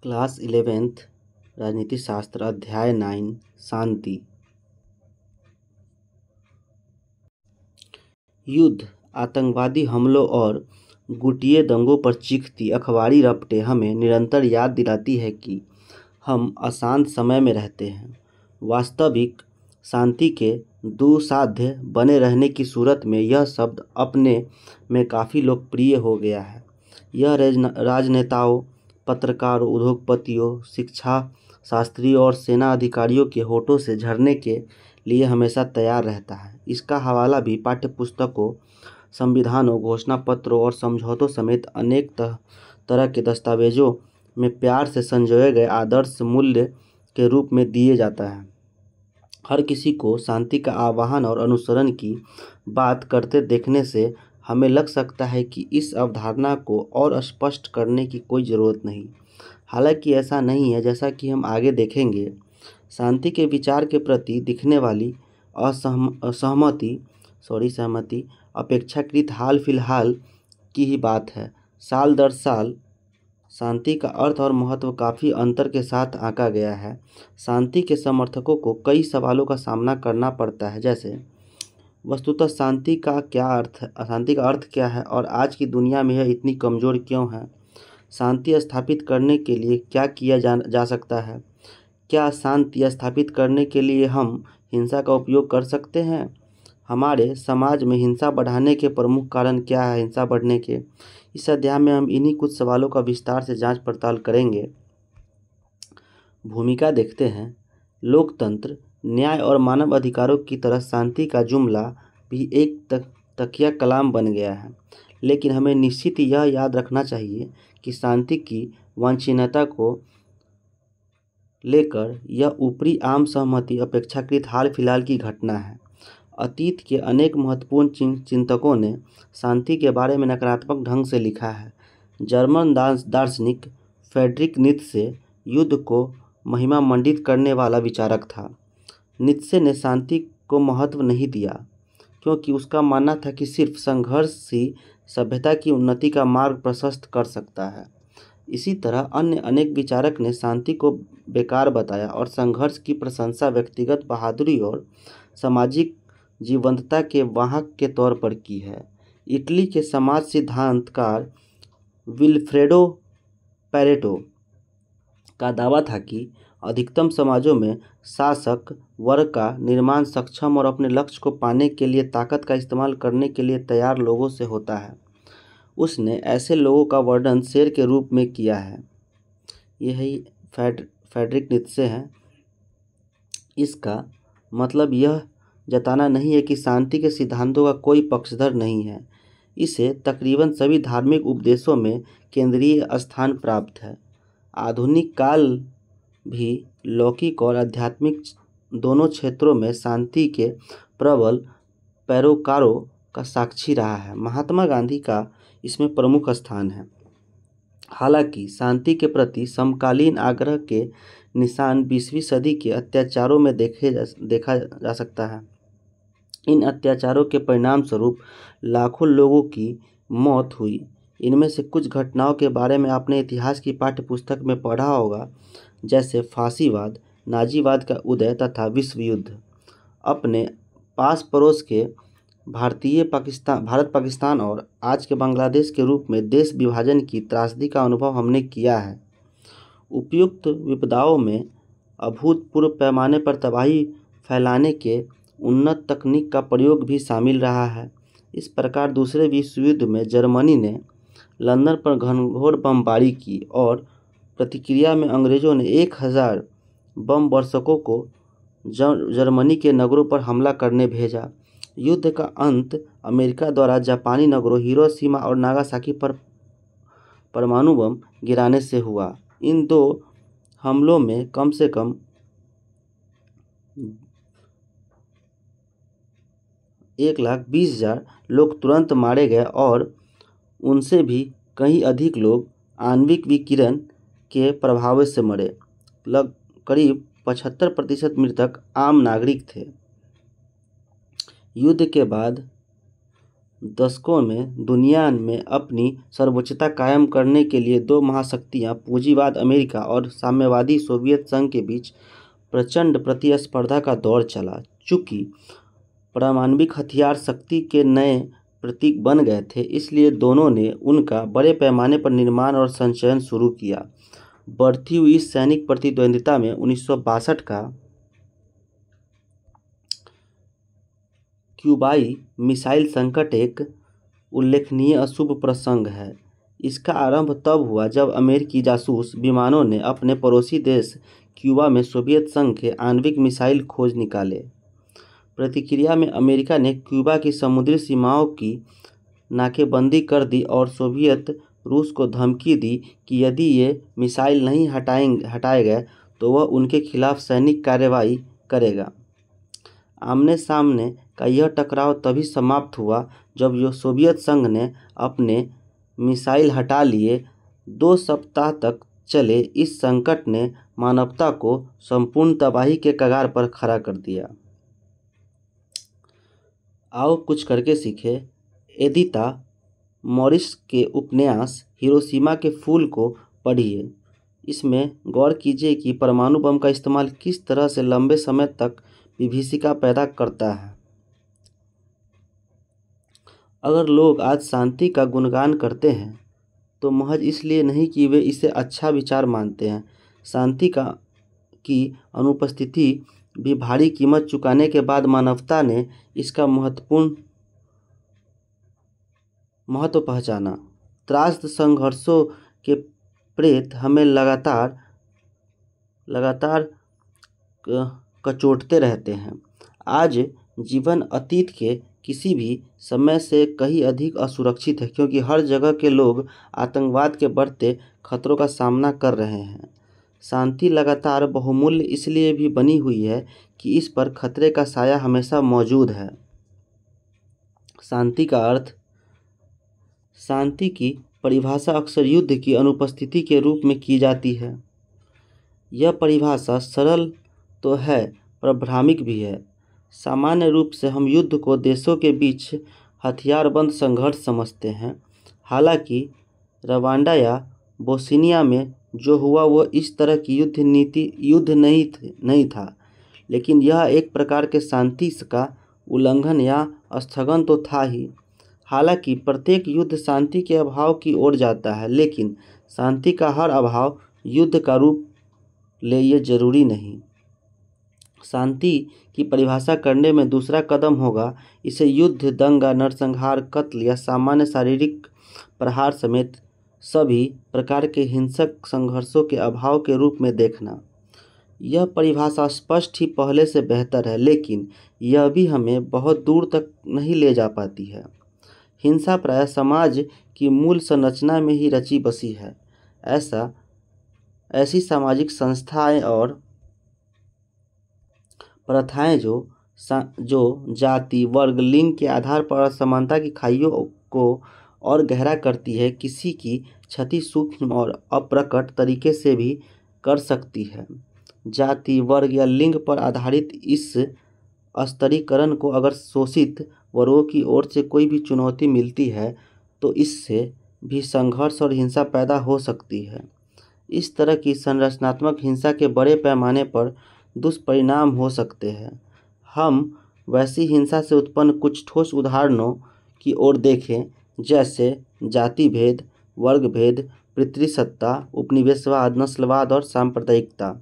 Class 11th राजनीति शास्त्र अध्याय 9 शांति। युद्ध, आतंकवादी हमलों और गुटिये दंगों पर चीखती अखबारी रपटें हमें निरंतर याद दिलाती है कि हम अशांत समय में रहते हैं। वास्तविक शांति के दुस्साध्य बने रहने की सूरत में यह शब्द अपने में काफ़ी लोकप्रिय हो गया है। यह राजनेताओं, पत्रकारों, उद्योगपतियों, शिक्षा शास्त्रियों और सेना अधिकारियों के होठों से झरने के लिए हमेशा तैयार रहता है। इसका हवाला भी पाठ्यपुस्तकों, संविधानों, घोषणा पत्रों और समझौतों समेत अनेक तरह के दस्तावेजों में प्यार से संजोए गए आदर्श मूल्य के रूप में दिए जाता है। हर किसी को शांति का आह्वान और अनुसरण की बात करते देखने से हमें लग सकता है कि इस अवधारणा को और स्पष्ट करने की कोई ज़रूरत नहीं। हालांकि ऐसा नहीं है। जैसा कि हम आगे देखेंगे, शांति के विचार के प्रति दिखने वाली सहमति अपेक्षाकृत हाल फिलहाल की ही बात है। साल दर साल शांति का अर्थ और महत्व काफ़ी अंतर के साथ आंका गया है। शांति के समर्थकों को कई सवालों का सामना करना पड़ता है, जैसे वस्तुतः शांति का अर्थ क्या है और आज की दुनिया में यह इतनी कमज़ोर क्यों है। शांति स्थापित करने के लिए क्या किया जा सकता है। क्या शांति स्थापित करने के लिए हम हिंसा का उपयोग कर सकते हैं। हमारे समाज में हिंसा बढ़ाने के प्रमुख कारण क्या है। हिंसा बढ़ने के इस अध्याय में हम इन्हीं कुछ सवालों का विस्तार से जांच पड़ताल करेंगे। भूमिका देखते हैं। लोकतंत्र, न्याय और मानव अधिकारों की तरह शांति का जुमला भी एक तकिया कलाम बन गया है। लेकिन हमें निश्चित यह याद रखना चाहिए कि शांति की वांछनीयता को लेकर यह ऊपरी आम सहमति अपेक्षाकृत हाल फिलहाल की घटना है। अतीत के अनेक महत्वपूर्ण चिंतकों ने शांति के बारे में नकारात्मक ढंग से लिखा है। जर्मन दार्शनिक फ्रेडरिक नीत्शे युद्ध को महिमा मंडित करने वाला विचारक था। नीत्शे ने शांति को महत्व नहीं दिया क्योंकि उसका मानना था कि सिर्फ संघर्ष ही सभ्यता की उन्नति का मार्ग प्रशस्त कर सकता है। इसी तरह अन्य अनेक विचारक ने शांति को बेकार बताया और संघर्ष की प्रशंसा व्यक्तिगत बहादुरी और सामाजिक जीवंतता के वाहक के तौर पर की है। इटली के समाज सिद्धांतकार विल्फ्रेडो पैरेटो का दावा था कि अधिकतम समाजों में शासक वर्ग का निर्माण सक्षम और अपने लक्ष्य को पाने के लिए ताकत का इस्तेमाल करने के लिए तैयार लोगों से होता है। उसने ऐसे लोगों का वर्णन शेर के रूप में किया है। यही फ्रेडरिक नीत्शे है। इसका मतलब यह जताना नहीं है कि शांति के सिद्धांतों का कोई पक्षधर नहीं है। इसे तकरीबन सभी धार्मिक उपदेशों में केंद्रीय स्थान प्राप्त है। आधुनिक काल भी लौकिक और आध्यात्मिक दोनों क्षेत्रों में शांति के प्रबल पैरोकारों का साक्षी रहा है। महात्मा गांधी का इसमें प्रमुख स्थान है। हालांकि शांति के प्रति समकालीन आग्रह के निशान 20वीं सदी के अत्याचारों में देखा जा सकता है। इन अत्याचारों के परिणाम स्वरूप लाखों लोगों की मौत हुई। इनमें से कुछ घटनाओं के बारे में आपने इतिहास की पाठ्यपुस्तक में पढ़ा होगा, जैसे फांसीवाद, नाजीवाद का उदय तथा विश्व युद्ध। अपने पास पड़ोस के भारत पाकिस्तान और आज के बांग्लादेश के रूप में देश विभाजन की त्रासदी का अनुभव हमने किया है। उपयुक्त विपदाओं में अभूतपूर्व पैमाने पर तबाही फैलाने के उन्नत तकनीक का प्रयोग भी शामिल रहा है। इस प्रकार दूसरे विश्व युद्ध में जर्मनी ने लंदन पर घनघोर बमबारी की और प्रतिक्रिया में अंग्रेज़ों ने 1000 बम वर्षकों को जर्मनी के नगरों पर हमला करने भेजा। युद्ध का अंत अमेरिका द्वारा जापानी नगरों हिरोशिमा और नागासाकी पर परमाणु बम गिराने से हुआ। इन दो हमलों में कम से कम 1,20,000 लोग तुरंत मारे गए और उनसे भी कहीं अधिक लोग आणविक विकिरण के प्रभाव से मरे। करीब 75% मृतक आम नागरिक थे। युद्ध के बाद दशकों में दुनिया में अपनी सर्वोच्चता कायम करने के लिए दो महाशक्तियां पूंजीवाद अमेरिका और साम्यवादी सोवियत संघ के बीच प्रचंड प्रतिस्पर्धा का दौर चला। चूंकि पारमाणविक हथियार शक्ति के नए प्रतीक बन गए थे, इसलिए दोनों ने उनका बड़े पैमाने पर निर्माण और संचयन शुरू किया। बढ़ती हुई इस सैनिक प्रतिद्वंद्विता में 1962 का क्यूबाई मिसाइल संकट एक उल्लेखनीय अशुभ प्रसंग है। इसका आरंभ तब हुआ जब अमेरिकी जासूस विमानों ने अपने पड़ोसी देश क्यूबा में सोवियत संघ के आणविक मिसाइल खोज निकाले। प्रतिक्रिया में अमेरिका ने क्यूबा की समुद्री सीमाओं की नाकेबंदी कर दी और सोवियत रूस को धमकी दी कि यदि ये मिसाइल नहीं हटाए गए तो वह उनके खिलाफ सैनिक कार्रवाई करेगा। आमने सामने का यह टकराव तभी समाप्त हुआ जब सोवियत संघ ने अपने मिसाइल हटा लिए। 2 सप्ताह तक चले इस संकट ने मानवता को संपूर्ण तबाही के कगार पर खड़ा कर दिया। आओ कुछ करके सीखे एडिथा मॉरिस के उपन्यास हिरोशिमा के फूल को पढ़िए। इसमें गौर कीजिए कि परमाणु बम का इस्तेमाल किस तरह से लंबे समय तक विभीषिका पैदा करता है। अगर लोग आज शांति का गुणगान करते हैं तो महज इसलिए नहीं कि वे इसे अच्छा विचार मानते हैं। शांति की अनुपस्थिति भी भारी कीमत चुकाने के बाद मानवता ने इसका महत्व पहचाना। त्रासद संघर्षों के प्रेत हमें लगातार कचोटते रहते हैं। आज जीवन अतीत के किसी भी समय से कहीं अधिक असुरक्षित है, क्योंकि हर जगह के लोग आतंकवाद के बढ़ते खतरों का सामना कर रहे हैं। शांति लगातार बहुमूल्य इसलिए भी बनी हुई है कि इस पर खतरे का साया हमेशा मौजूद है। शांति का अर्थ। शांति की परिभाषा अक्सर युद्ध की अनुपस्थिति के रूप में की जाती है। यह परिभाषा सरल तो है पर भ्रामक भी है। सामान्य रूप से हम युद्ध को देशों के बीच हथियारबंद संघर्ष समझते हैं। हालांकि रवांडा या बोस्निया में जो हुआ वह इस तरह की युद्ध नहीं था, लेकिन यह एक प्रकार के शांति का उल्लंघन या स्थगन तो था ही। हालांकि प्रत्येक युद्ध शांति के अभाव की ओर जाता है, लेकिन शांति का हर अभाव युद्ध का रूप ले ये जरूरी नहीं। शांति की परिभाषा करने में दूसरा कदम होगा इसे युद्ध, दंगा, नरसंहार, कत्ल या सामान्य शारीरिक प्रहार समेत सभी प्रकार के हिंसक संघर्षों के अभाव के रूप में देखना। यह परिभाषा स्पष्ट ही पहले से बेहतर है, लेकिन यह भी हमें बहुत दूर तक नहीं ले जा पाती है। हिंसा प्रायः समाज की मूल संरचना में ही रची बसी है। ऐसी सामाजिक संस्थाएं और प्रथाएं जो जाति, वर्ग, लिंग के आधार पर असमानता की खाइयों को और गहरा करती है, किसी की क्षति सूक्ष्म और अप्रकट तरीके से भी कर सकती है। जाति, वर्ग या लिंग पर आधारित इस स्तरीकरण को अगर शोषित वर्गों की ओर से कोई भी चुनौती मिलती है तो इससे भी संघर्ष और हिंसा पैदा हो सकती है। इस तरह की संरचनात्मक हिंसा के बड़े पैमाने पर दुष्परिणाम हो सकते हैं। हम वैसी हिंसा से उत्पन्न कुछ ठोस उदाहरणों की ओर देखें, जैसे जाति भेद, वर्ग भेद, पितृसत्ता, उपनिवेशवाद, नस्लवाद और सांप्रदायिकता।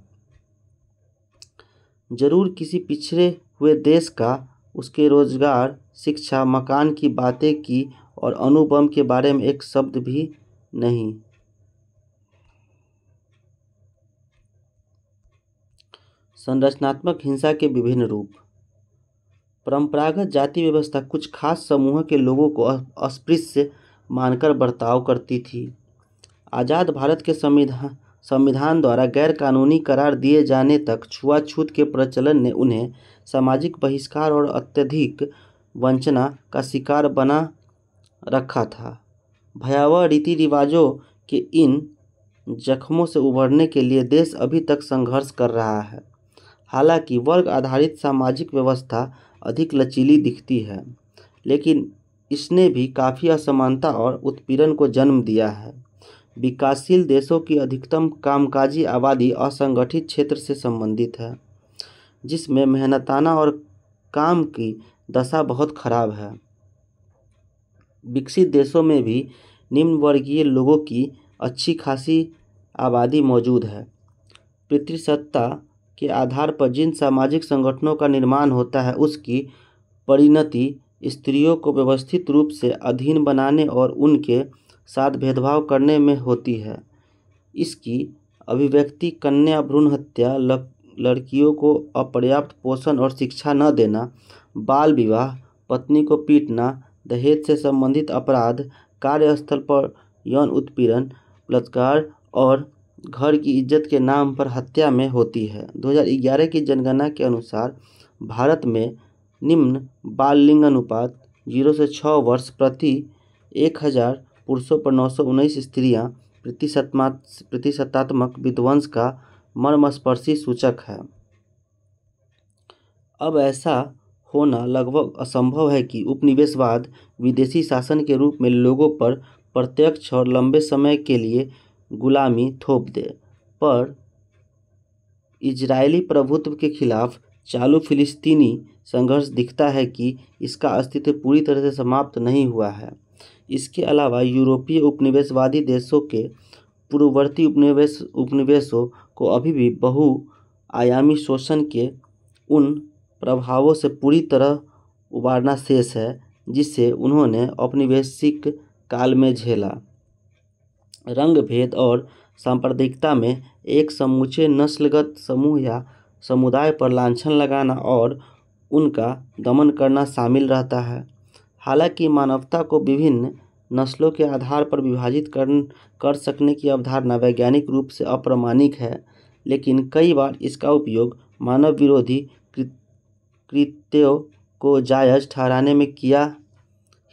जरूर किसी पिछड़े हुए देश का उसके रोजगार, शिक्षा, मकान की बातें की और अणुबम के बारे में एक शब्द भी नहीं। संरचनात्मक हिंसा के विभिन्न रूप। परंपरागत जाति व्यवस्था कुछ खास समूह के लोगों को अस्पृश्य मानकर बर्ताव करती थी। आज़ाद भारत के संविधान द्वारा गैर कानूनी करार दिए जाने तक छुआछूत के प्रचलन ने उन्हें सामाजिक बहिष्कार और अत्यधिक वंचना का शिकार बना रखा था। भयावह रीति रिवाजों के इन जख्मों से उबरने के लिए देश अभी तक संघर्ष कर रहा है। हालांकि वर्ग आधारित सामाजिक व्यवस्था अधिक लचीली दिखती है, लेकिन इसने भी काफ़ी असमानता और उत्पीड़न को जन्म दिया है। विकासशील देशों की अधिकतम कामकाजी आबादी असंगठित क्षेत्र से संबंधित है, जिसमें मेहनताना और काम की दशा बहुत खराब है। विकसित देशों में भी निम्न वर्गीय लोगों की अच्छी खासी आबादी मौजूद है। पितृसत्ता के आधार पर जिन सामाजिक संगठनों का निर्माण होता है, उसकी परिणति स्त्रियों को व्यवस्थित रूप से अधीन बनाने और उनके साथ भेदभाव करने में होती है। इसकी अभिव्यक्ति कन्या भ्रूण हत्या, लड़कियों को अपर्याप्त पोषण और शिक्षा न देना, बाल विवाह, पत्नी को पीटना, दहेज से संबंधित अपराध, कार्यस्थल पर यौन उत्पीड़न, बलात्कार और घर की इज्जत के नाम पर हत्या में होती है। 2011 की जनगणना के अनुसार भारत में निम्न बाल लिंग अनुपात 0 से 6 वर्ष प्रति 1000 पुरुषों पर 919 स्त्रियां प्रतिशतात्मक विध्वंस का मर्मस्पर्शी सूचक है। अब ऐसा होना लगभग असंभव है कि उपनिवेशवाद विदेशी शासन के रूप में लोगों पर प्रत्यक्ष और लंबे समय के लिए गुलामी थोप दे, पर इजरायली प्रभुत्व के खिलाफ चालू फिलिस्तीनी संघर्ष दिखता है कि इसका अस्तित्व पूरी तरह से समाप्त नहीं हुआ है। इसके अलावा यूरोपीय उपनिवेशवादी देशों के पूर्ववर्ती उपनिवेशों को अभी भी बहुआयामी शोषण के उन प्रभावों से पूरी तरह उबारना शेष है जिसे उन्होंने औपनिवेशिक काल में झेला। रंग भेद और सांप्रदायिकता में एक समूचे नस्लगत समूह या समुदाय पर लांछन लगाना और उनका दमन करना शामिल रहता है। हालांकि मानवता को विभिन्न नस्लों के आधार पर विभाजित कर सकने की अवधारणा वैज्ञानिक रूप से अप्रामाणिक है, लेकिन कई बार इसका उपयोग मानव विरोधी कृत्यों को जायज़ ठहराने में किया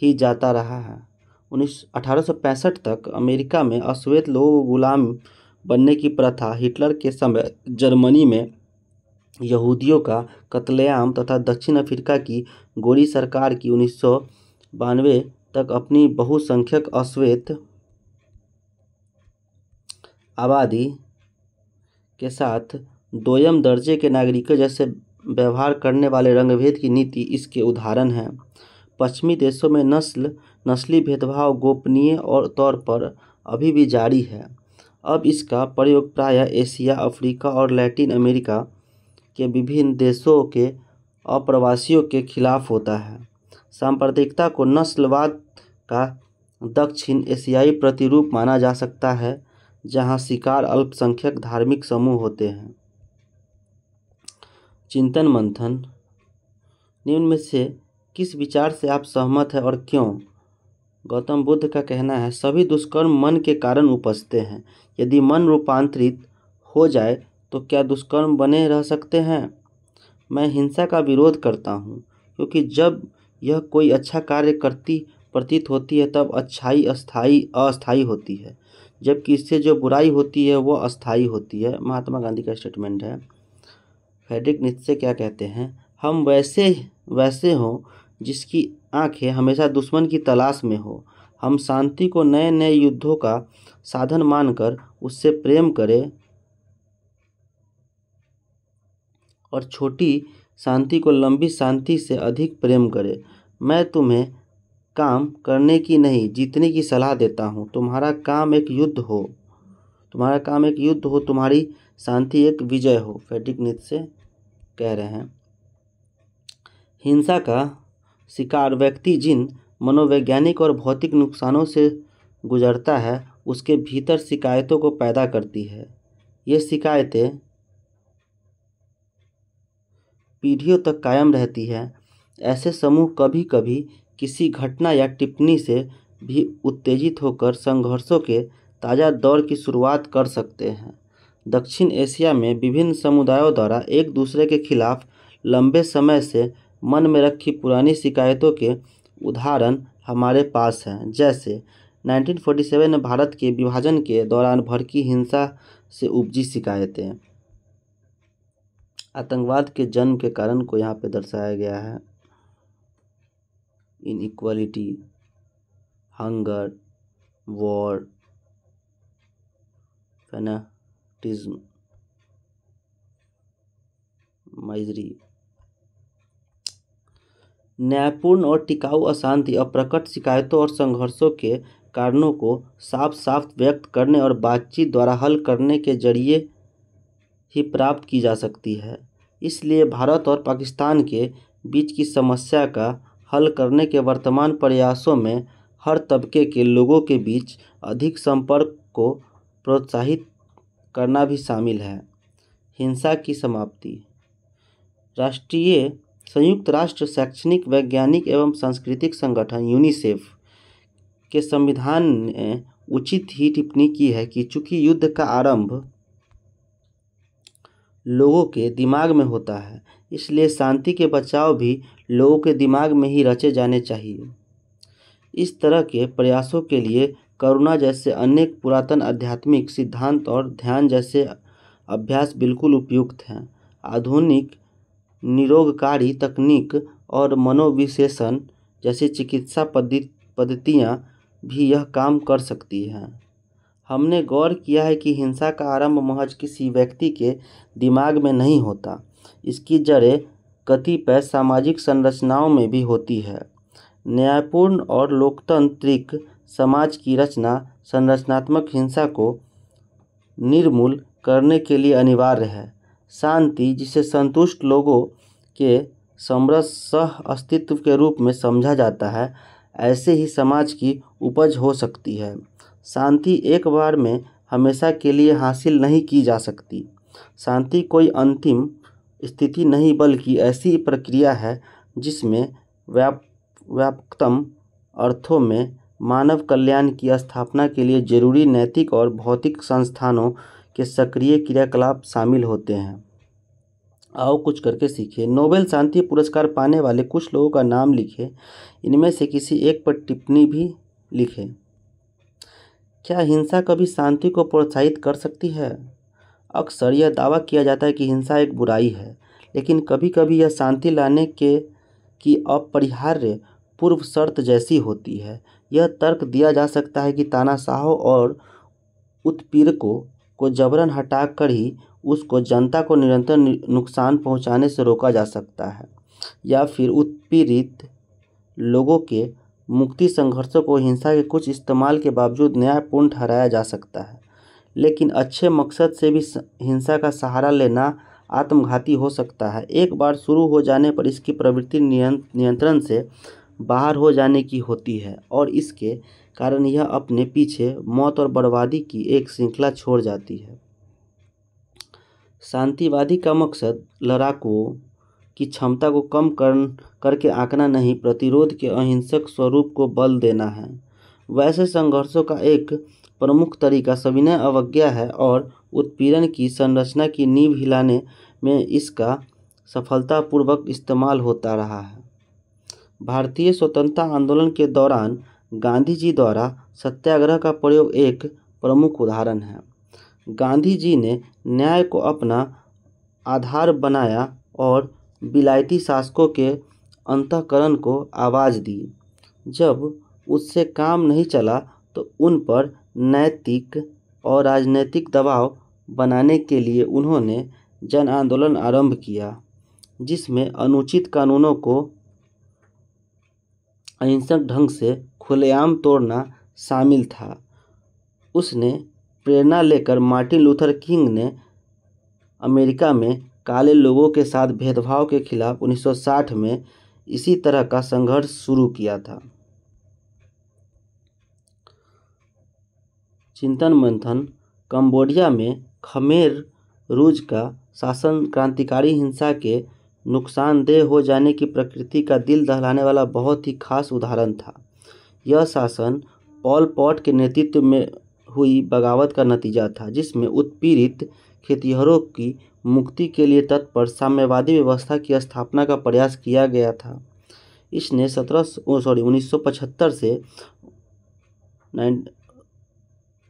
ही जाता रहा है। 1865 तक अमेरिका में अश्वेत लोगों को गुलाम बनने की प्रथा, हिटलर के समय जर्मनी में यहूदियों का कत्लेआम तथा दक्षिण अफ्रीका की गोरी सरकार की 1992 तक अपनी बहुसंख्यक अश्वेत आबादी के साथ दोयम दर्जे के नागरिकों जैसे व्यवहार करने वाले रंगभेद की नीति इसके उदाहरण हैं। पश्चिमी देशों में नस्ली भेदभाव गोपनीय और तौर पर अभी भी जारी है। अब इसका प्रयोग प्रायः एशिया, अफ्रीका और लैटिन अमेरिका के विभिन्न देशों के अप्रवासियों के खिलाफ होता है। सांप्रदायिकता को नस्लवाद का दक्षिण एशियाई प्रतिरूप माना जा सकता है, जहां शिकार अल्पसंख्यक धार्मिक समूह होते हैं। चिंतन मंथन। निम्न में से किस विचार से आप सहमत हैं और क्यों? गौतम बुद्ध का कहना है, सभी दुष्कर्म मन के कारण उपजते हैं। यदि मन रूपांतरित हो जाए तो क्या दुष्कर्म बने रह सकते हैं? मैं हिंसा का विरोध करता हूँ, क्योंकि जब यह कोई अच्छा कार्य करती प्रतीत होती है तब अच्छाई अस्थायी होती है, जबकि इससे जो बुराई होती है वह अस्थायी होती है। महात्मा गांधी का स्टेटमेंट है। फ्रेडरिक नीत्शे क्या कहते हैं? हम वैसे हों जिसकी आंखें हमेशा दुश्मन की तलाश में हो। हम शांति को नए नए युद्धों का साधन मानकर उससे प्रेम करें और छोटी शांति को लंबी शांति से अधिक प्रेम करें। मैं तुम्हें काम करने की नहीं, जीतने की सलाह देता हूँ। तुम्हारा काम एक युद्ध हो, तुम्हारी शांति एक विजय हो। फ्रेडरिक नीत्शे कह रहे हैं। हिंसा का शिकार व्यक्ति जिन मनोवैज्ञानिक और भौतिक नुकसानों से गुजरता है, उसके भीतर शिकायतों को पैदा करती है। ये शिकायतें पीढ़ियों तक कायम रहती है। ऐसे समूह कभी कभी किसी घटना या टिप्पणी से भी उत्तेजित होकर संघर्षों के ताज़ा दौर की शुरुआत कर सकते हैं। दक्षिण एशिया में विभिन्न समुदायों द्वारा एक दूसरे के खिलाफ लंबे समय से मन में रखी पुरानी शिकायतों के उदाहरण हमारे पास हैं, जैसे 1947 में भारत के विभाजन के दौरान भड़की हिंसा से उपजी शिकायतें। आतंकवाद के जन्म के कारण को यहाँ पे दर्शाया गया है। Inequality hunger, war, fanaticism, misery. न्यायपूर्ण और टिकाऊ अशांति अप्रकट शिकायतों और संघर्षों के कारणों को साफ साफ व्यक्त करने और बातचीत द्वारा हल करने के जरिए ही प्राप्त की जा सकती है। इसलिए भारत और पाकिस्तान के बीच की समस्या का हल करने के वर्तमान प्रयासों में हर तबके के लोगों के बीच अधिक संपर्क को प्रोत्साहित करना भी शामिल है। हिंसा की समाप्ति। संयुक्त राष्ट्र शैक्षणिक, वैज्ञानिक एवं सांस्कृतिक संगठन यूनिसेफ के संविधान ने उचित ही टिप्पणी की है कि चूंकि युद्ध का आरंभ लोगों के दिमाग में होता है, इसलिए शांति के बचाव भी लोगों के दिमाग में ही रचे जाने चाहिए। इस तरह के प्रयासों के लिए करुणा जैसे अनेक पुरातन आध्यात्मिक सिद्धांत और ध्यान जैसे अभ्यास बिल्कुल उपयुक्त हैं। आधुनिक निरोगकारी तकनीक और मनोविश्लेषण जैसी चिकित्सा पद्धतियाँ भी यह काम कर सकती हैं। हमने गौर किया है कि हिंसा का आरंभ महज किसी व्यक्ति के दिमाग में नहीं होता, इसकी जड़ें कतिपय सामाजिक संरचनाओं में भी होती है। न्यायपूर्ण और लोकतांत्रिक समाज की रचना संरचनात्मक हिंसा को निर्मूल करने के लिए अनिवार्य है। शांति, जिसे संतुष्ट लोगों के समरस सह अस्तित्व के रूप में समझा जाता है, ऐसे ही समाज की उपज हो सकती है। शांति एक बार में हमेशा के लिए हासिल नहीं की जा सकती। शांति कोई अंतिम स्थिति नहीं, बल्कि ऐसी प्रक्रिया है जिसमें व्यापकतम अर्थों में मानव कल्याण की स्थापना के लिए जरूरी नैतिक और भौतिक संस्थानों के सक्रिय क्रियाकलाप शामिल होते हैं। आओ कुछ करके सीखें। नोबेल शांति पुरस्कार पाने वाले कुछ लोगों का नाम लिखें। इनमें से किसी एक पर टिप्पणी भी लिखें। क्या हिंसा कभी शांति को प्रोत्साहित कर सकती है? अक्सर यह दावा किया जाता है कि हिंसा एक बुराई है, लेकिन कभी कभी यह शांति लाने की अपरिहार्य पूर्व शर्त जैसी होती है। यह तर्क दिया जा सकता है कि तानाशाहों और उत्पीड़कों को जबरन हटाकर ही उसको जनता को निरंतर नुकसान पहुंचाने से रोका जा सकता है, या फिर उत्पीड़ित लोगों के मुक्ति संघर्षों को हिंसा के कुछ इस्तेमाल के बावजूद न्यायपूर्ण ठहराया जा सकता है। लेकिन अच्छे मकसद से भी हिंसा का सहारा लेना आत्मघाती हो सकता है। एक बार शुरू हो जाने पर इसकी प्रवृत्ति नियंत्रण से बाहर हो जाने की होती है और इसके कारण यह अपने पीछे मौत और बर्बादी की एक श्रृंखला छोड़ जाती है। शांतिवादी का मकसद लड़ाकों की क्षमता को कम करके आंकना नहीं, प्रतिरोध के अहिंसक स्वरूप को बल देना है। वैसे संघर्षों का एक प्रमुख तरीका सविनय अवज्ञा है और उत्पीड़न की संरचना की नींव हिलाने में इसका सफलतापूर्वक इस्तेमाल होता रहा है। भारतीय स्वतंत्रता आंदोलन के दौरान गांधी जी द्वारा सत्याग्रह का प्रयोग एक प्रमुख उदाहरण है। गांधी जी ने न्याय को अपना आधार बनाया और विलायती शासकों के अंतःकरण को आवाज़ दी। जब उससे काम नहीं चला तो उन पर नैतिक और राजनीतिक दबाव बनाने के लिए उन्होंने जन आंदोलन आरंभ किया, जिसमें अनुचित कानूनों को अहिंसक ढंग से खुलेआम तोड़ना शामिल था। उसने प्रेरणा लेकर मार्टिन लूथर किंग ने अमेरिका में काले लोगों के साथ भेदभाव के खिलाफ 1960 में इसी तरह का संघर्ष शुरू किया था। चिंतन मंथन। कंबोडिया में खमेर रूज का शासन क्रांतिकारी हिंसा के नुकसानदेह हो जाने की प्रकृति का दिल दहलाने वाला बहुत ही खास उदाहरण था। यह शासन पॉल पॉट के नेतृत्व में हुई बगावत का नतीजा था, जिसमें उत्पीड़ित खेतिहरों की मुक्ति के लिए तत्पर साम्यवादी व्यवस्था की स्थापना का प्रयास किया गया था। इसने 1975 से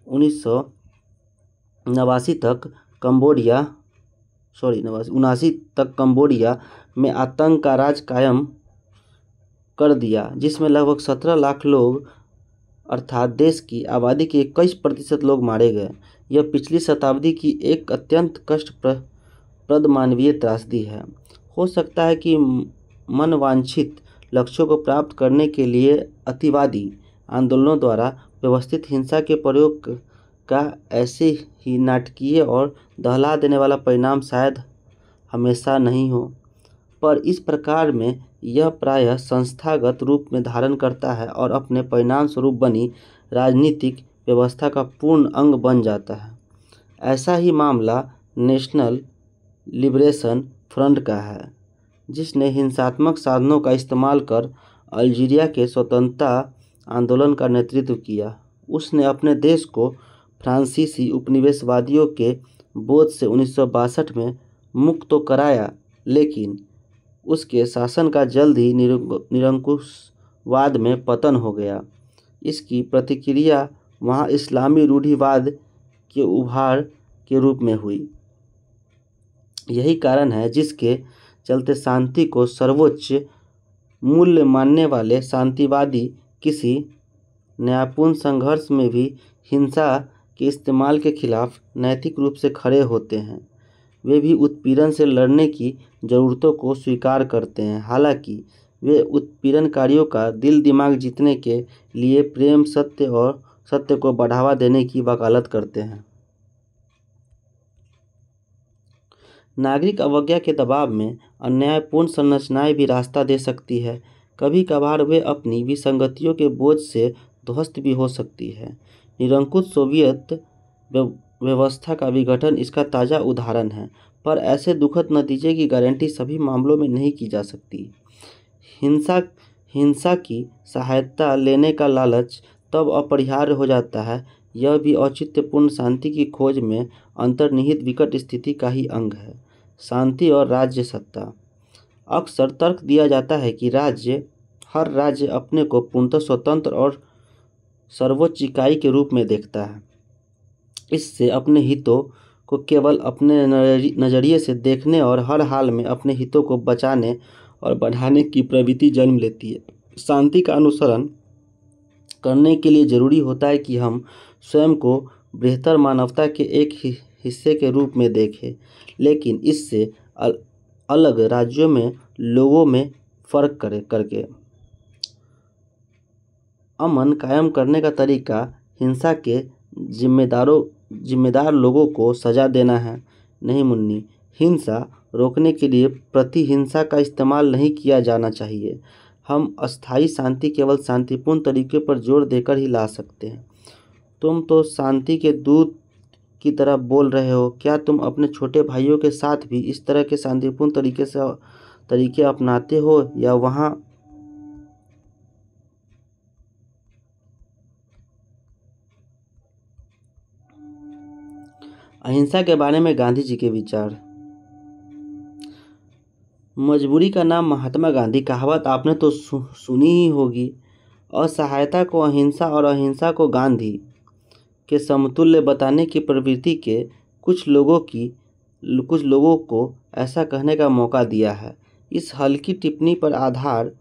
1979 तक कंबोडिया में आतंक का राज कायम कर दिया, जिसमें लगभग 17 लाख लोग अर्थात देश की आबादी के 21% लोग मारे गए। यह पिछली शताब्दी की एक अत्यंत कष्टप्रद मानवीय त्रासदी है। हो सकता है कि मनवांछित लक्ष्यों को प्राप्त करने के लिए अतिवादी आंदोलनों द्वारा व्यवस्थित हिंसा के प्रयोग का ऐसे ही नाटकीय और दहला देने वाला परिणाम शायद हमेशा नहीं हो, पर इस प्रकार में यह प्रायः संस्थागत रूप में धारण करता है और अपने परिणाम स्वरूप बनी राजनीतिक व्यवस्था का पूर्ण अंग बन जाता है। ऐसा ही मामला नेशनल लिबरेशन फ्रंट का है, जिसने हिंसात्मक साधनों का इस्तेमाल कर अल्जीरिया के स्वतंत्रता आंदोलन का नेतृत्व किया। उसने अपने देश को फ्रांसीसी उपनिवेशवादियों के बोझ से 1962 में मुक्त तो कराया, लेकिन उसके शासन का जल्द ही निरंकुशवाद में पतन हो गया। इसकी प्रतिक्रिया वहाँ इस्लामी रूढ़िवाद के उभार के रूप में हुई। यही कारण है जिसके चलते शांति को सर्वोच्च मूल्य मानने वाले शांतिवादी किसी न्यायपूर्ण संघर्ष में भी हिंसा के इस्तेमाल के खिलाफ नैतिक रूप से खड़े होते हैं। वे भी उत्पीड़न से लड़ने की ज़रूरतों को स्वीकार करते हैं, हालांकि वे उत्पीड़नकारियों का दिल दिमाग जीतने के लिए प्रेम, सत्य और सत्य को बढ़ावा देने की वकालत करते हैं। नागरिक अवज्ञा के दबाव में अन्यायपूर्ण संरचनाएं भी रास्ता दे सकती है। कभी कभार वे अपनी विसंगतियों के बोझ से ध्वस्त भी हो सकती है। निरंकुश सोवियत व्यवस्था का विघटन इसका ताज़ा उदाहरण है, पर ऐसे दुखद नतीजे की गारंटी सभी मामलों में नहीं की जा सकती। हिंसा की सहायता लेने का लालच तब अपरिहार्य हो जाता है। यह भी औचित्यपूर्ण शांति की खोज में अंतर्निहित विकट स्थिति का ही अंग है। शांति और राज्य सत्ता। अक्सर तर्क दिया जाता है कि हर राज्य अपने को पूर्णतः स्वतंत्र और सर्वोच्च इकाई के रूप में देखता है। इससे अपने हितों को केवल अपने नज़रिए से देखने और हर हाल में अपने हितों को बचाने और बढ़ाने की प्रवृत्ति जन्म लेती है। शांति का अनुसरण करने के लिए ज़रूरी होता है कि हम स्वयं को बेहतर मानवता के एक हिस्से के रूप में देखें, लेकिन इससे अलग राज्यों में लोगों में फ़र्क करके अमन कायम करने का तरीका हिंसा के जिम्मेदार लोगों को सजा देना है। नहीं मुन्नी, हिंसा रोकने के लिए प्रतिहिंसा का इस्तेमाल नहीं किया जाना चाहिए। हम अस्थायी शांति केवल शांतिपूर्ण तरीके पर जोर देकर ही ला सकते हैं। तुम तो शांति के दूत की तरह बोल रहे हो। क्या तुम अपने छोटे भाइयों के साथ भी इस तरह के शांतिपूर्ण तरीके अपनाते हो, या वहाँ अहिंसा के बारे में गांधी जी के विचार। मजबूरी का नाम महात्मा गांधी, कहावत आपने तो सुनी ही होगी। असहायता को अहिंसा और अहिंसा को गांधी के समतुल्य बताने की प्रवृत्ति के कुछ लोगों को ऐसा कहने का मौका दिया है। इस हल्की टिप्पणी पर आधार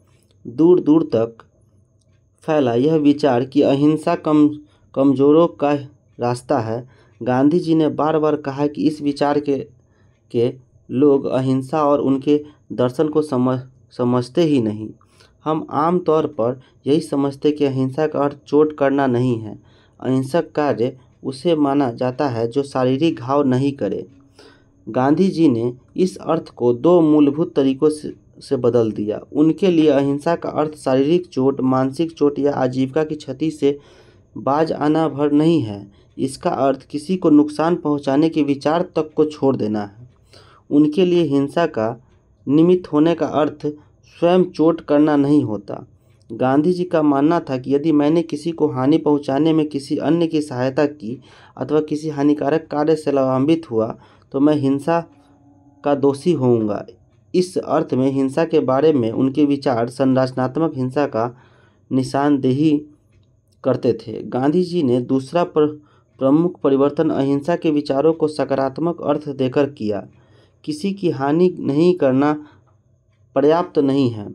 दूर दूर तक फैला यह विचार कि अहिंसा कमजोरों का रास्ता है। गांधी जी ने बार बार कहा कि इस विचार के लोग अहिंसा और उनके दर्शन को समझते ही नहीं। हम आम तौर पर यही समझते कि अहिंसा का अर्थ चोट करना नहीं है। अहिंसक कार्य उसे माना जाता है जो शारीरिक घाव नहीं करे। गांधी जी ने इस अर्थ को दो मूलभूत तरीकों से बदल दिया। उनके लिए अहिंसा का अर्थ शारीरिक चोट, मानसिक चोट या आजीविका की क्षति से बाज आना भर नहीं है। इसका अर्थ किसी को नुकसान पहुंचाने के विचार तक को छोड़ देना है। उनके लिए हिंसा का निमित्त होने का अर्थ स्वयं चोट करना नहीं होता। गांधी जी का मानना था कि यदि मैंने किसी को हानि पहुंचाने में किसी अन्य की सहायता की अथवा किसी हानिकारक कार्य से लाभान्वित हुआ तो मैं हिंसा का दोषी होऊंगा। इस अर्थ में हिंसा के बारे में उनके विचार संरचनात्मक हिंसा का निशानदेही करते थे। गांधी जी ने दूसरा प्रमुख परिवर्तन अहिंसा के विचारों को सकारात्मक अर्थ देकर किया। किसी की हानि नहीं करना पर्याप्त नहीं है,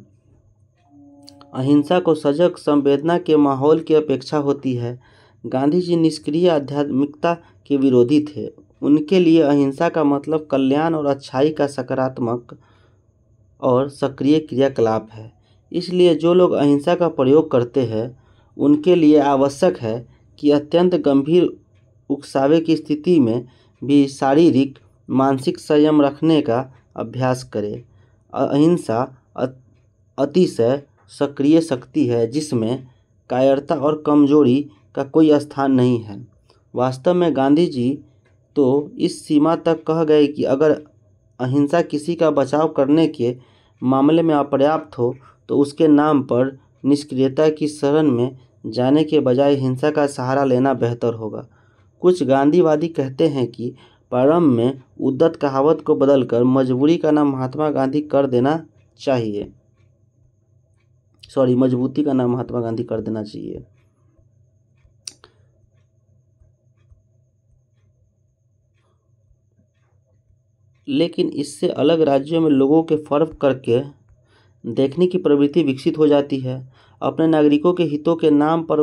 अहिंसा को सजग संवेदना के माहौल की अपेक्षा होती है। गांधी जी निष्क्रिय आध्यात्मिकता के विरोधी थे। उनके लिए अहिंसा का मतलब कल्याण और अच्छाई का सकारात्मक और सक्रिय क्रियाकलाप है। इसलिए जो लोग अहिंसा का प्रयोग करते हैं उनके लिए आवश्यक है कि अत्यंत गंभीर उकसावे की स्थिति में भी शारीरिक मानसिक संयम रखने का अभ्यास करें। अहिंसा अतिशय सक्रिय शक्ति है जिसमें कायरता और कमजोरी का कोई स्थान नहीं है। वास्तव में गांधी जी तो इस सीमा तक कह गए कि अगर अहिंसा किसी का बचाव करने के मामले में अपर्याप्त हो तो उसके नाम पर निष्क्रियता की शरण में जाने के बजाय हिंसा का सहारा लेना बेहतर होगा। कुछ गांधीवादी कहते हैं कि प्रारंभ में उद्धत कहावत को बदलकर मजबूरी का नाम महात्मा गांधी कर देना चाहिए। मजबूती का नाम महात्मा गांधी कर देना चाहिए। लेकिन इससे अलग राज्यों में लोगों के फर्क करके देखने की प्रवृत्ति विकसित हो जाती है। अपने नागरिकों के हितों के नाम पर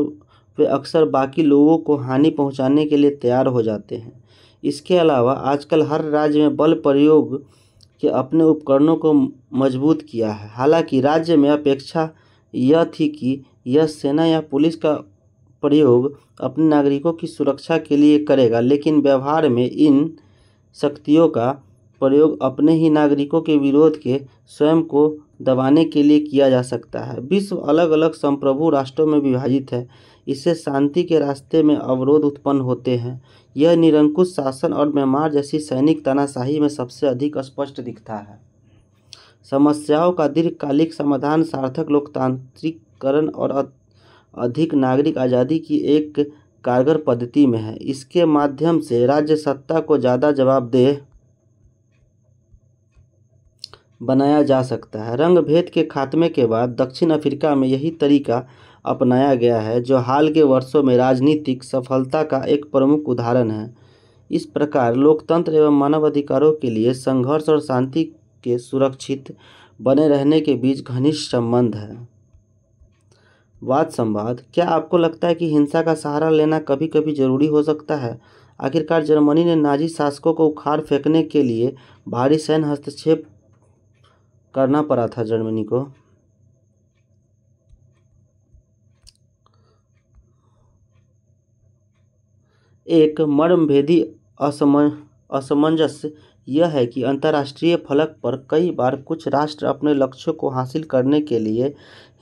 वे अक्सर बाकी लोगों को हानि पहुंचाने के लिए तैयार हो जाते हैं। इसके अलावा आजकल हर राज्य में बल प्रयोग के अपने उपकरणों को मजबूत किया है। हालांकि राज्य में अपेक्षा यह थी कि यह सेना या पुलिस का प्रयोग अपने नागरिकों की सुरक्षा के लिए करेगा, लेकिन व्यवहार में इन शक्तियों का प्रयोग अपने ही नागरिकों के विरोध के स्वयं को दबाने के लिए किया जा सकता है। विश्व अलग अलग संप्रभु राष्ट्रों में विभाजित है। इससे शांति के रास्ते में अवरोध उत्पन्न होते हैं। यह निरंकुश शासन और म्यांमार जैसी सैनिक तानाशाही में सबसे अधिक स्पष्ट दिखता है। समस्याओं का दीर्घकालिक समाधान सार्थक लोकतांत्रिकरण और अधिक नागरिक आज़ादी की एक कारगर पद्धति में है। इसके माध्यम से राज्य सत्ता को ज़्यादा जवाबदेह बनाया जा सकता है। रंग भेद के खात्मे के बाद दक्षिण अफ्रीका में यही तरीका अपनाया गया है, जो हाल के वर्षों में राजनीतिक सफलता का एक प्रमुख उदाहरण है। इस प्रकार लोकतंत्र एवं मानवाधिकारों के लिए संघर्ष और शांति के सुरक्षित बने रहने के बीच घनिष्ठ संबंध है। वाद संवाद: क्या आपको लगता है कि हिंसा का सहारा लेना कभी कभी जरूरी हो सकता है? आखिरकार जर्मनी ने नाजी शासकों को उखाड़ फेंकने के लिए भारी सैन्य हस्तक्षेप करना पड़ा था। जर्मनी को एक मर्मभेदी असमंजस यह है कि अंतर्राष्ट्रीय फलक पर कई बार कुछ राष्ट्र अपने लक्ष्यों को हासिल करने के लिए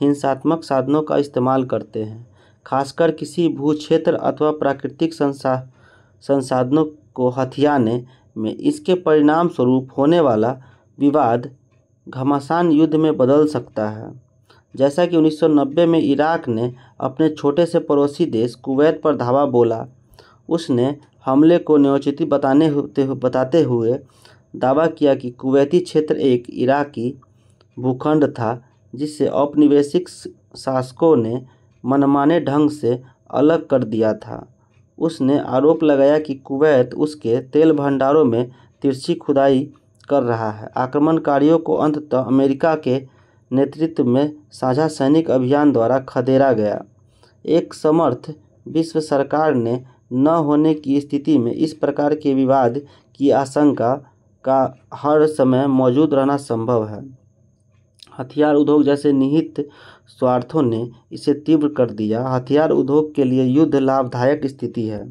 हिंसात्मक साधनों का इस्तेमाल करते हैं, खासकर किसी भूक्षेत्र अथवा प्राकृतिक संसाधनों को हथियाने में। इसके परिणाम स्वरूप होने वाला विवाद घमासान युद्ध में बदल सकता है। जैसा कि 1990 में इराक ने अपने छोटे से पड़ोसी देश कुवैत पर धावा बोला, उसने हमले को न्योचित बताते हुए दावा किया कि कुवैती क्षेत्र एक इराकी भूखंड था जिसे औपनिवेशिक शासकों ने मनमाने ढंग से अलग कर दिया था। उसने आरोप लगाया कि कुवैत उसके तेल भंडारों में तिरछी खुदाई कर रहा है। आक्रमणकारियों को अंततः अमेरिका के नेतृत्व में साझा सैनिक अभियान द्वारा खदेड़ा गया। एक समर्थ विश्व सरकार ने न होने की स्थिति में इस प्रकार के विवाद की आशंका का हर समय मौजूद रहना संभव है। हथियार उद्योग जैसे निहित स्वार्थों ने इसे तीव्र कर दिया। हथियार उद्योग के लिए युद्ध लाभदायक स्थिति है।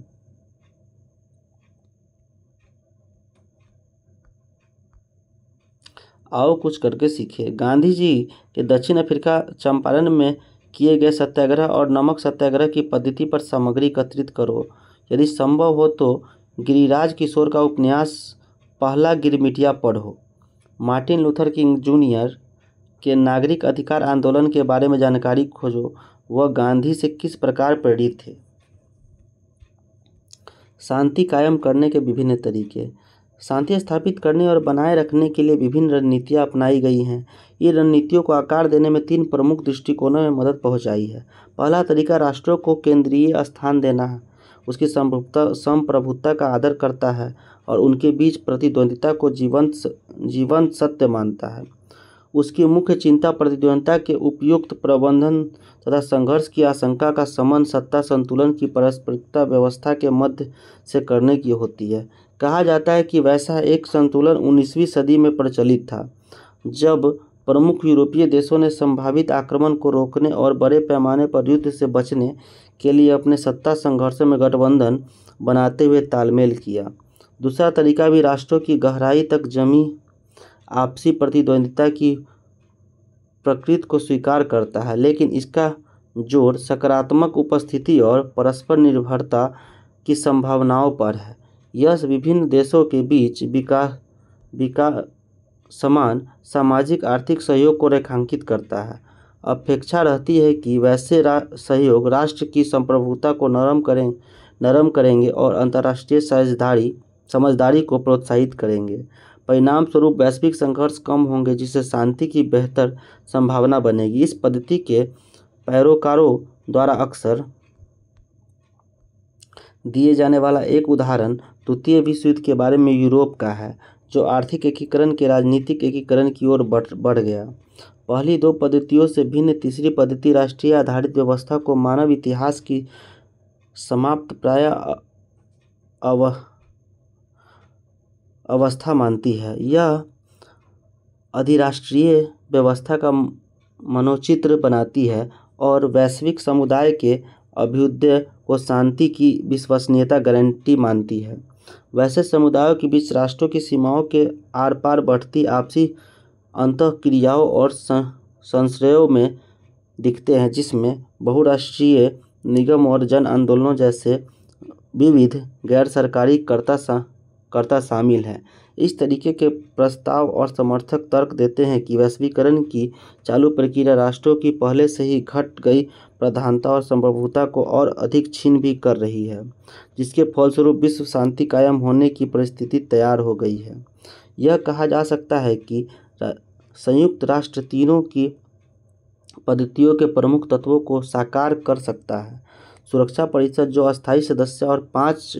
आओ कुछ करके सीखे। गांधी जी के दक्षिण अफ्रीका चंपारण में किए गए सत्याग्रह और नमक सत्याग्रह की पद्धति पर सामग्री एकत्रित करो। यदि संभव हो तो गिरिराज किशोर का उपन्यास पहला गिरमिटिया पढ़ो। मार्टिन लूथर किंग जूनियर के नागरिक अधिकार आंदोलन के बारे में जानकारी खोजो। वह गांधी से किस प्रकार प्रेरित थे। शांति कायम करने के विभिन्न तरीके। शांति स्थापित करने और बनाए रखने के लिए विभिन्न रणनीतियाँ अपनाई गई हैं। ये रणनीतियों को आकार देने में 3 प्रमुख दृष्टिकोणों में मदद पहुंचाई है। पहला तरीका राष्ट्रों को केंद्रीय स्थान देना है, उसकी संप्रभुता का आदर करता है और उनके बीच प्रतिद्वंद्विता को जीवंत सत्य मानता है। उसकी मुख्य चिंता प्रतिद्वंद्विता के उपयुक्त प्रबंधन तथा संघर्ष की आशंका का शमन सत्ता संतुलन की पारस्परिकता व्यवस्था के मध्य से करने की होती है। कहा जाता है कि वैसा एक संतुलन 19वीं सदी में प्रचलित था, जब प्रमुख यूरोपीय देशों ने संभावित आक्रमण को रोकने और बड़े पैमाने पर युद्ध से बचने के लिए अपने सत्ता संघर्षों में गठबंधन बनाते हुए तालमेल किया। दूसरा तरीका भी राष्ट्रों की गहराई तक जमी आपसी प्रतिद्वंद्विता की प्रकृति को स्वीकार करता है, लेकिन इसका जोर सकारात्मक उपस्थिति और परस्पर निर्भरता की संभावनाओं पर है। यह विभिन्न देशों के बीच समान सामाजिक आर्थिक सहयोग को रेखांकित करता है। अपेक्षा रहती है कि वैसे सहयोग राष्ट्र की संप्रभुता को नरम करेंगे और अंतर्राष्ट्रीय समझदारी को प्रोत्साहित करेंगे। परिणाम स्वरूप वैश्विक संघर्ष कम होंगे, जिससे शांति की बेहतर संभावना बनेगी। इस पद्धति के पैरोकारों द्वारा अक्सर दिए जाने वाला एक उदाहरण द्वितीय विश्व युद्ध के बारे में यूरोप का है, जो आर्थिक एकीकरण के राजनीतिक एकीकरण की ओर बढ़ गया। पहली दो पद्धतियों से भिन्न तीसरी पद्धति राष्ट्रीय आधारित व्यवस्था को मानव इतिहास की समाप्त प्राय अवस्था मानती है। यह अधिराष्ट्रीय व्यवस्था का मनोचित्र बनाती है और वैश्विक समुदाय के अभ्युदय को शांति की विश्वसनीयता गारंटी मानती है। वैसे समुदायों के बीच राष्ट्रों की सीमाओं के आर पार बढ़ती आपसी अंतःक्रियाओं और संश्रयों में दिखते हैं, जिसमें बहुराष्ट्रीय निगम और जन आंदोलनों जैसे विविध गैर सरकारी कर्ता शामिल हैं। इस तरीके के प्रस्ताव और समर्थक तर्क देते हैं कि वैश्वीकरण की चालू प्रक्रिया राष्ट्रों की पहले से ही घट गई प्रधानता और संप्रभुता को और अधिक छीन भी कर रही है, जिसके फलस्वरूप विश्व शांति कायम होने की परिस्थिति तैयार हो गई है। यह कहा जा सकता है कि संयुक्त राष्ट्र तीनों की पद्धतियों के प्रमुख तत्वों को साकार कर सकता है। सुरक्षा परिषद, जो अस्थायी सदस्य और 5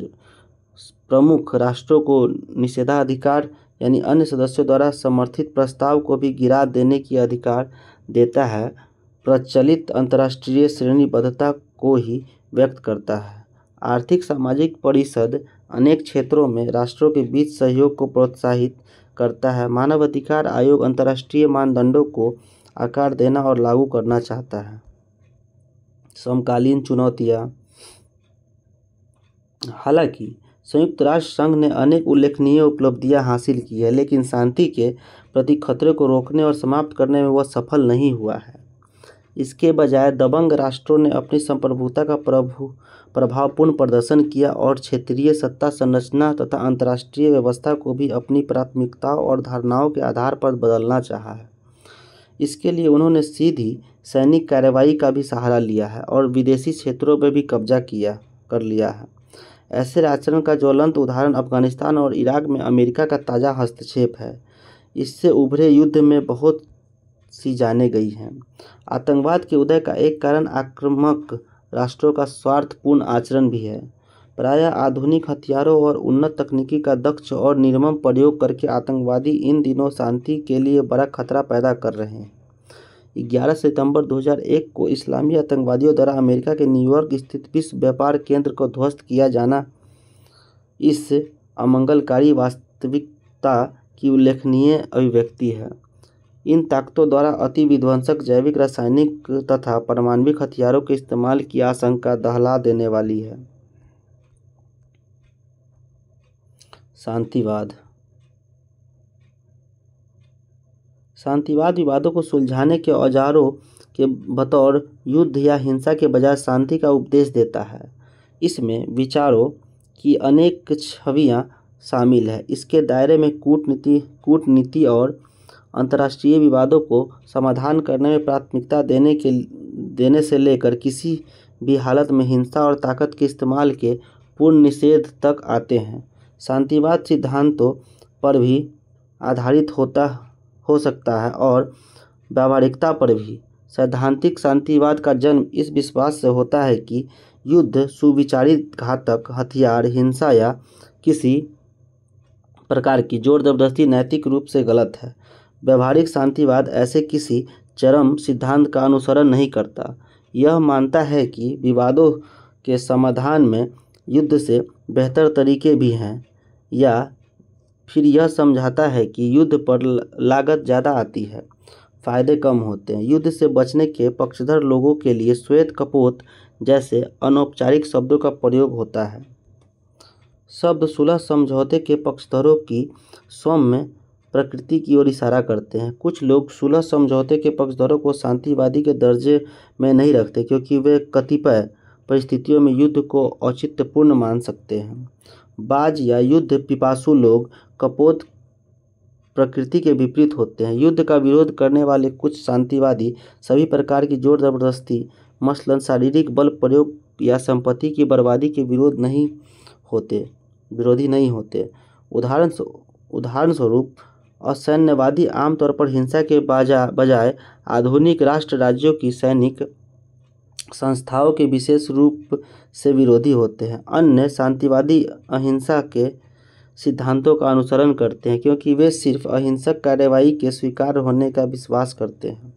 प्रमुख राष्ट्रों को निषेधाधिकार यानी अन्य सदस्यों द्वारा समर्थित प्रस्ताव को भी गिरा देने की अधिकार देता है, प्रचलित अंतर्राष्ट्रीय श्रेणीबद्धता को ही व्यक्त करता है। आर्थिक सामाजिक परिषद अनेक क्षेत्रों में राष्ट्रों के बीच सहयोग को प्रोत्साहित करता है। मानवाधिकार आयोग अंतर्राष्ट्रीय मानदंडों को आकार देना और लागू करना चाहता है। समकालीन चुनौतियाँ। हालांकि संयुक्त राष्ट्र संघ ने अनेक उल्लेखनीय उपलब्धियां हासिल की है, लेकिन शांति के प्रति खतरे को रोकने और समाप्त करने में वह सफल नहीं हुआ है। इसके बजाय दबंग राष्ट्रों ने अपनी संप्रभुता का प्रभावपूर्ण प्रदर्शन किया और क्षेत्रीय सत्ता संरचना तथा अंतर्राष्ट्रीय व्यवस्था को भी अपनी प्राथमिकताओं और धारणाओं के आधार पर बदलना चाहा है। इसके लिए उन्होंने सीधी सैनिक कार्रवाई का भी सहारा लिया है और विदेशी क्षेत्रों पर भी कब्जा कर लिया है। ऐसे आचरण का ज्वलंत उदाहरण अफगानिस्तान और इराक में अमेरिका का ताज़ा हस्तक्षेप है। इससे उभरे युद्ध में बहुत सी जानें गई हैं। आतंकवाद के उदय का एक कारण आक्रामक राष्ट्रों का स्वार्थपूर्ण आचरण भी है। प्रायः आधुनिक हथियारों और उन्नत तकनीकी का दक्ष और निर्मम प्रयोग करके आतंकवादी इन दिनों शांति के लिए बड़ा खतरा पैदा कर रहे हैं। 11 सितंबर 2001 को इस्लामी आतंकवादियों द्वारा अमेरिका के न्यूयॉर्क स्थित विश्व व्यापार केंद्र को ध्वस्त किया जाना इस अमंगलकारी वास्तविकता की उल्लेखनीय अभिव्यक्ति है। इन ताकतों द्वारा अति विध्वंसक जैविक, रासायनिक तथा परमाणविक हथियारों के इस्तेमाल की आशंका दहला देने वाली है। शांतिवाद विवादों को सुलझाने के औजारों के बतौर युद्ध या हिंसा के बजाय शांति का उपदेश देता है। इसमें विचारों की अनेक छवियां शामिल हैं। इसके दायरे में कूटनीति और अंतर्राष्ट्रीय विवादों को समाधान करने में प्राथमिकता देने से लेकर किसी भी हालत में हिंसा और ताकत के इस्तेमाल के पूर्ण निषेध तक आते हैं। शांतिवाद सिद्धांतों पर भी आधारित हो सकता है और व्यावहारिकता पर भी। सैद्धांतिक शांतिवाद का जन्म इस विश्वास से होता है कि युद्ध, सुविचारित घातक हथियार, हिंसा या किसी प्रकार की जोर जबरदस्ती नैतिक रूप से गलत है। व्यवहारिक शांतिवाद ऐसे किसी चरम सिद्धांत का अनुसरण नहीं करता। यह मानता है कि विवादों के समाधान में युद्ध से बेहतर तरीके भी हैं, या फिर यह समझाता है कि युद्ध पर लागत ज़्यादा आती है, फायदे कम होते हैं। युद्ध से बचने के पक्षधर लोगों के लिए श्वेत कपोत जैसे अनौपचारिक शब्दों का प्रयोग होता है। शब्द सुलह समझौते के पक्षधरों की सौम्य प्रकृति की ओर इशारा करते हैं। कुछ लोग सुलह समझौते के पक्षधरों को शांतिवादी के दर्जे में नहीं रखते, क्योंकि वे कतिपय परिस्थितियों में युद्ध को औचित्यपूर्ण मान सकते हैं। बाज या युद्ध पिपासु लोग कपोत प्रकृति के विपरीत होते हैं। युद्ध का विरोध करने वाले कुछ शांतिवादी सभी प्रकार की जोर ज़बरदस्ती, मसलन शारीरिक बल प्रयोग या संपत्ति की बर्बादी के विरोधी नहीं होते। उदाहरण स्वरूप असैन्यवादी आमतौर पर हिंसा के बजाय आधुनिक राष्ट्र राज्यों की सैनिक संस्थाओं के विशेष रूप से विरोधी होते हैं। अन्य शांतिवादी अहिंसा के सिद्धांतों का अनुसरण करते हैं, क्योंकि वे सिर्फ अहिंसक कार्रवाई के स्वीकार्य होने का विश्वास करते हैं।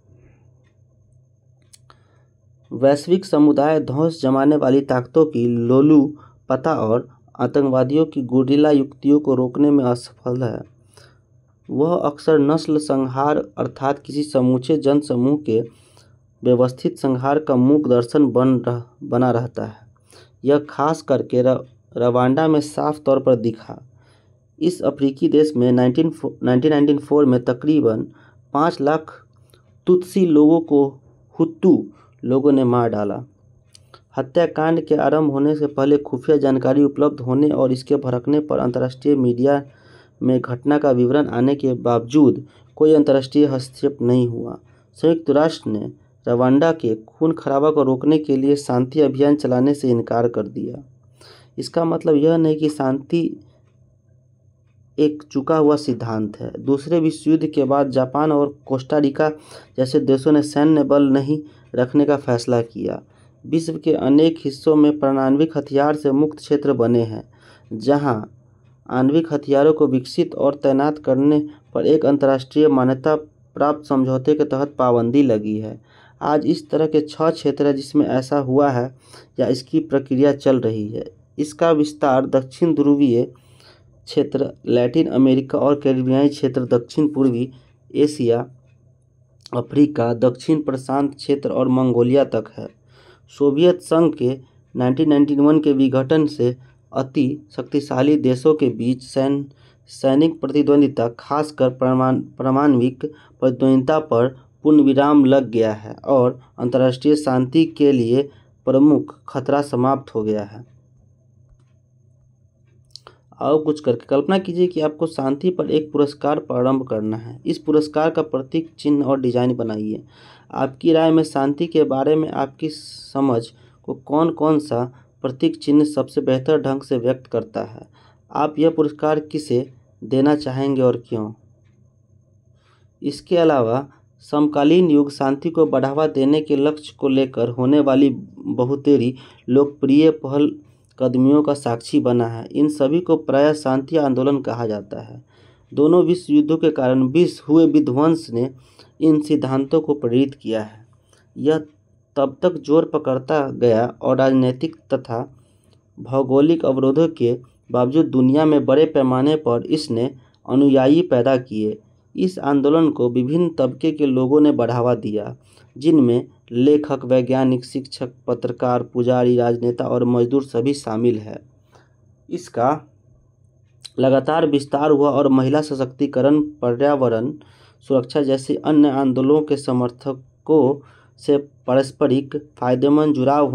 वैश्विक समुदाय ध्वंस जमाने वाली ताकतों की लोलुपता और आतंकवादियों की गुरिल्ला युक्तियों को रोकने में असफल है। वह अक्सर नस्ल संहार अर्थात किसी समूचे जनसमूह के व्यवस्थित संहार का मूक दर्शन बना रहता है। यह खास करके रवांडा में साफ तौर पर दिखा। इस अफ्रीकी देश में 1994 में तकरीबन 5 लाख तुत्सी लोगों को हुतू लोगों ने मार डाला। हत्याकांड के आरंभ होने से पहले खुफिया जानकारी उपलब्ध होने और इसके भड़कने पर अंतर्राष्ट्रीय मीडिया में घटना का विवरण आने के बावजूद कोई अंतर्राष्ट्रीय हस्तक्षेप नहीं हुआ। संयुक्त राष्ट्र ने रवांडा के खून खराबा को रोकने के लिए शांति अभियान चलाने से इनकार कर दिया। इसका मतलब यह नहीं कि शांति एक चुका हुआ सिद्धांत है। दूसरे विश्व युद्ध के बाद जापान और कोस्टा रिका जैसे देशों ने सैन्य बल नहीं रखने का फैसला किया। विश्व के अनेक हिस्सों में परमाणविक हथियार से मुक्त क्षेत्र बने हैं, जहां आणविक हथियारों को विकसित और तैनात करने पर एक अंतर्राष्ट्रीय मान्यता प्राप्त समझौते के तहत पाबंदी लगी है। आज इस तरह के 6 क्षेत्र हैं जिसमें ऐसा हुआ है या इसकी प्रक्रिया चल रही है। इसका विस्तार दक्षिण ध्रुवीय क्षेत्र, लैटिन अमेरिका और कैरिबियाई क्षेत्र, दक्षिण पूर्वी एशिया, अफ्रीका, दक्षिण प्रशांत क्षेत्र और मंगोलिया तक है। सोवियत संघ के 1991 के विघटन से अति शक्तिशाली देशों के बीच सैनिक प्रतिद्वंदिता, खासकर पारमाणविक प्रतिद्वंदिता पर पूर्णविराम लग गया है और अंतर्राष्ट्रीय शांति के लिए प्रमुख खतरा समाप्त हो गया है। आओ कुछ करके कल्पना कीजिए कि आपको शांति पर एक पुरस्कार प्रारंभ करना है। इस पुरस्कार का प्रतीक, चिन्ह और डिजाइन बनाइए। आपकी राय में शांति के बारे में आपकी समझ को कौन कौन सा प्रतीक चिन्ह सबसे बेहतर ढंग से व्यक्त करता है? आप यह पुरस्कार किसे देना चाहेंगे और क्यों? इसके अलावा समकालीन युग शांति को बढ़ावा देने के लक्ष्य को लेकर होने वाली बहुतेरी लोकप्रिय पहल कदमियों का साक्षी बना है। इन सभी को प्रायः शांति आंदोलन कहा जाता है। दोनों विश्व युद्धों के कारण हुए विध्वंस ने इन सिद्धांतों को प्रेरित किया है। यह तब तक जोर पकड़ता गया और राजनीतिक तथा भौगोलिक अवरोधों के बावजूद दुनिया में बड़े पैमाने पर इसने अनुयायी पैदा किए। इस आंदोलन को विभिन्न तबके के लोगों ने बढ़ावा दिया, जिनमें लेखक, वैज्ञानिक, शिक्षक, पत्रकार, पुजारी, राजनेता और मजदूर सभी शामिल हैं। इसका लगातार विस्तार हुआ और महिला सशक्तिकरण, पर्यावरण सुरक्षा जैसे अन्य आंदोलनों के समर्थकों से पारस्परिक फायदेमंद जुड़ाव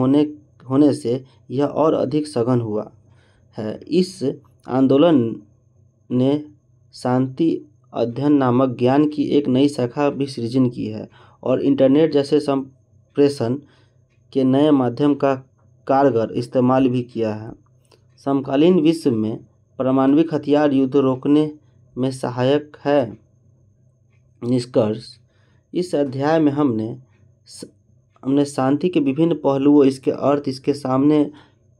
होने से यह और अधिक सघन हुआ है। इस आंदोलन ने शांति अध्ययन नामक ज्ञान की एक नई शाखा भी सृजन की है और इंटरनेट जैसे संप्रेषण के नए माध्यम का कारगर इस्तेमाल भी किया है। समकालीन विश्व में परमाणविक हथियार युद्ध रोकने में सहायक है। निष्कर्ष: इस अध्याय में हमने शांति के विभिन्न पहलुओं, इसके अर्थ, इसके सामने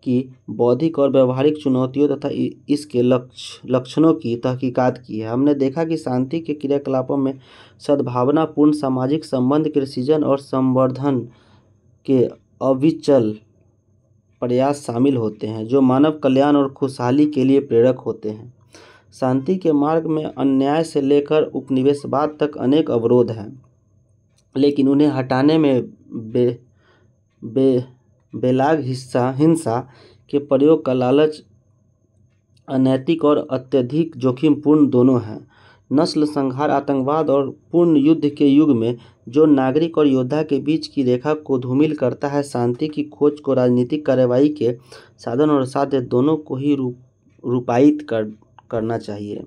की बौद्धिक और व्यवहारिक चुनौतियों तथा इसके लक्षणों की तहकीकात की है। हमने देखा कि शांति के क्रियाकलापों में सद्भावनापूर्ण सामाजिक संबंध के सृजन और संवर्धन के अविचल प्रयास शामिल होते हैं, जो मानव कल्याण और खुशहाली के लिए प्रेरक होते हैं। शांति के मार्ग में अन्याय से लेकर उपनिवेशवाद तक अनेक अवरोध हैं, लेकिन उन्हें हटाने में बेलाग हिंसा के प्रयोग का लालच अनैतिक और अत्यधिक जोखिमपूर्ण दोनों है। नस्ल संहार, आतंकवाद और पूर्ण युद्ध के युग में जो नागरिक और योद्धा के बीच की रेखा को धूमिल करता है, शांति की खोज को राजनीतिक कार्रवाई के साधन और साध्य दोनों को ही रूपायित करना चाहिए।